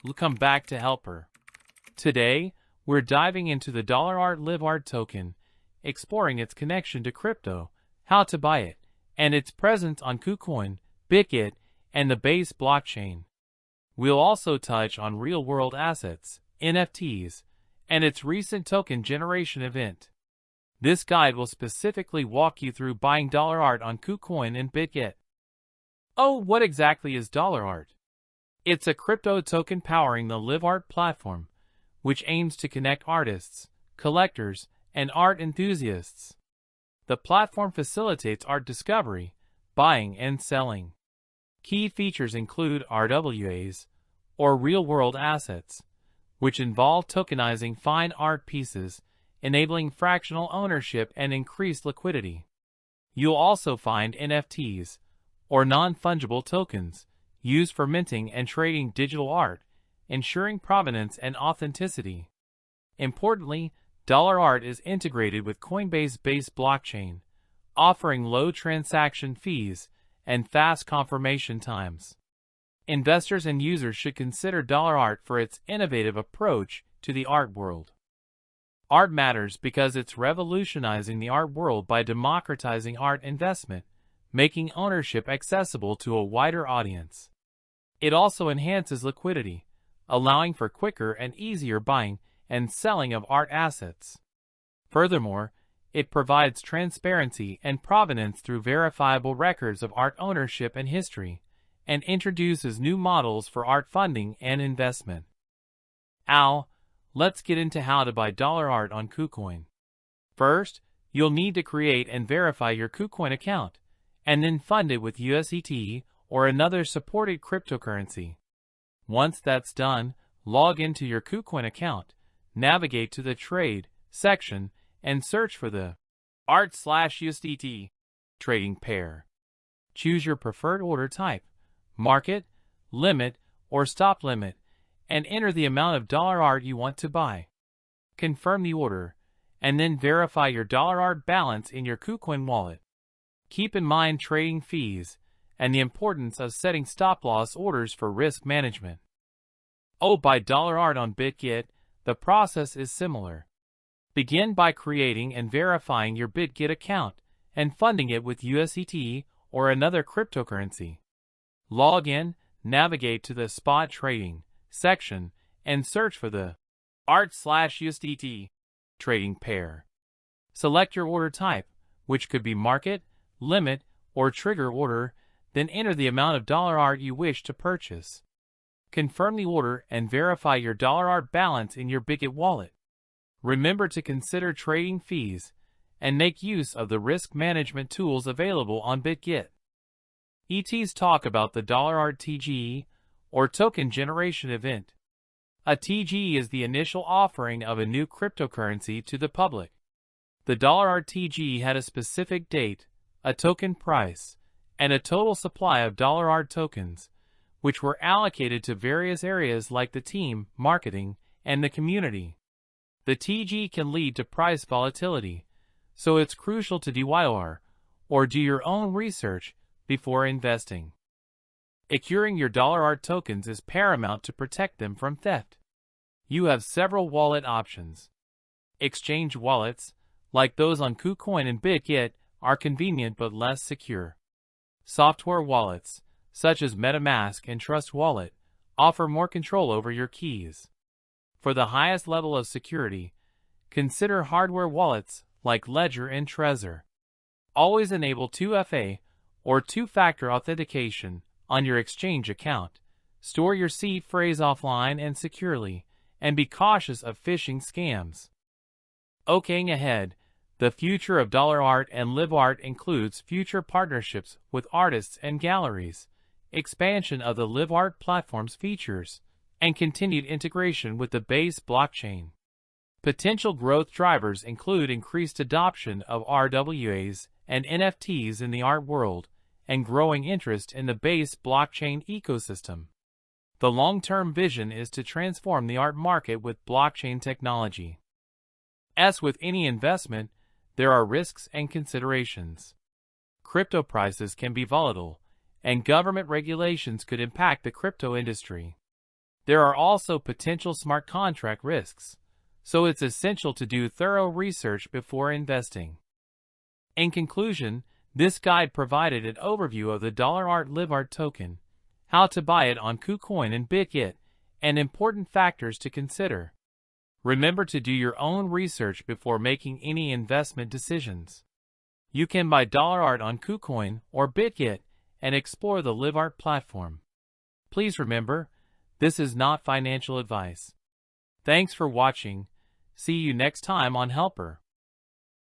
we'll come back to help her. Today, we're diving into the $Art LiveArt token, exploring its connection to crypto, how to buy it, and its presence on KuCoin Bitget and the Base blockchain. We'll also touch on real-world assets, NFTs, and its recent token generation event. This guide will specifically walk you through buying $Art on KuCoin and Bitget. Oh, what exactly is $Art? It's a crypto token powering the LiveArt platform, which aims to connect artists, collectors, and art enthusiasts. The platform facilitates art discovery, buying, and selling. Key features include RWAs, or real-world assets, which involve tokenizing fine art pieces, enabling fractional ownership and increased liquidity. You'll also find NFTs, or non-fungible tokens, used for minting and trading digital art, ensuring provenance and authenticity. Importantly, $Art is integrated with Coinbase Base blockchain, offering low transaction fees and fast confirmation times. Investors and users should consider $Art for its innovative approach to the art world. Art matters because it's revolutionizing the art world by democratizing art investment, making ownership accessible to a wider audience. It also enhances liquidity, allowing for quicker and easier buying and selling of art assets. Furthermore, it provides transparency and provenance through verifiable records of art ownership and history, and introduces new models for art funding and investment. Let's get into how to buy $Art on KuCoin. First, you'll need to create and verify your KuCoin account, and then fund it with USDT or another supported cryptocurrency. Once that's done, log into your KuCoin account, navigate to the Trade section, and search for the ART/USDT trading pair. Choose your preferred order type, market, limit, or stop limit, and enter the amount of $Art you want to buy. Confirm the order, and then verify your $Art balance in your KuCoin wallet. Keep in mind trading fees and the importance of setting stop-loss orders for risk management. Buy $Art on Bitget. The process is similar. Begin by creating and verifying your Bitget account and funding it with USDT or another cryptocurrency. Log in, navigate to the Spot Trading section, and search for the ART/USDT trading pair. Select your order type, which could be market, limit, or trigger order, then enter the amount of $Art you wish to purchase. Confirm the order and verify your $Art balance in your Bitget wallet. Remember to consider trading fees and make use of the risk management tools available on Bitget. ETs talk about the $Art TGE, or token generation event. A TGE is the initial offering of a new cryptocurrency to the public. The $Art TGE had a specific date, a token price, and a total supply of $Art tokens, which were allocated to various areas like the team, marketing, and the community. The TGE can lead to price volatility, so it's crucial to DYOR, or do your own research, before investing. Securing your $Art tokens is paramount to protect them from theft. You have several wallet options. Exchange wallets, like those on KuCoin and Bitget, are convenient but less secure. Software wallets, such as MetaMask and Trust Wallet, offer more control over your keys. For the highest level of security, consider hardware wallets like Ledger and Trezor. Always enable 2FA, or two-factor authentication, on your exchange account. Store your seed phrase offline and securely, and be cautious of phishing scams. Ahead, the future of $Art and LiveArt includes future partnerships with artists and galleries, expansion of the LiveArt platform's features, and continued integration with the Base blockchain. Potential growth drivers include increased adoption of RWAs and NFTs in the art world, and growing interest in the Base blockchain ecosystem. The long-term vision is to transform the art market with blockchain technology. As with any investment, there are risks and considerations. Crypto prices can be volatile, and government regulations could impact the crypto industry. There are also potential smart contract risks, so it's essential to do thorough research before investing. In conclusion, this guide provided an overview of the $LiveArt token, how to buy it on KuCoin and Bitget, and important factors to consider. Remember to do your own research before making any investment decisions. You can buy $Art on KuCoin or Bitget and explore the LiveArt platform. Please remember, this is not financial advice. Thanks for watching. See you next time on Helper.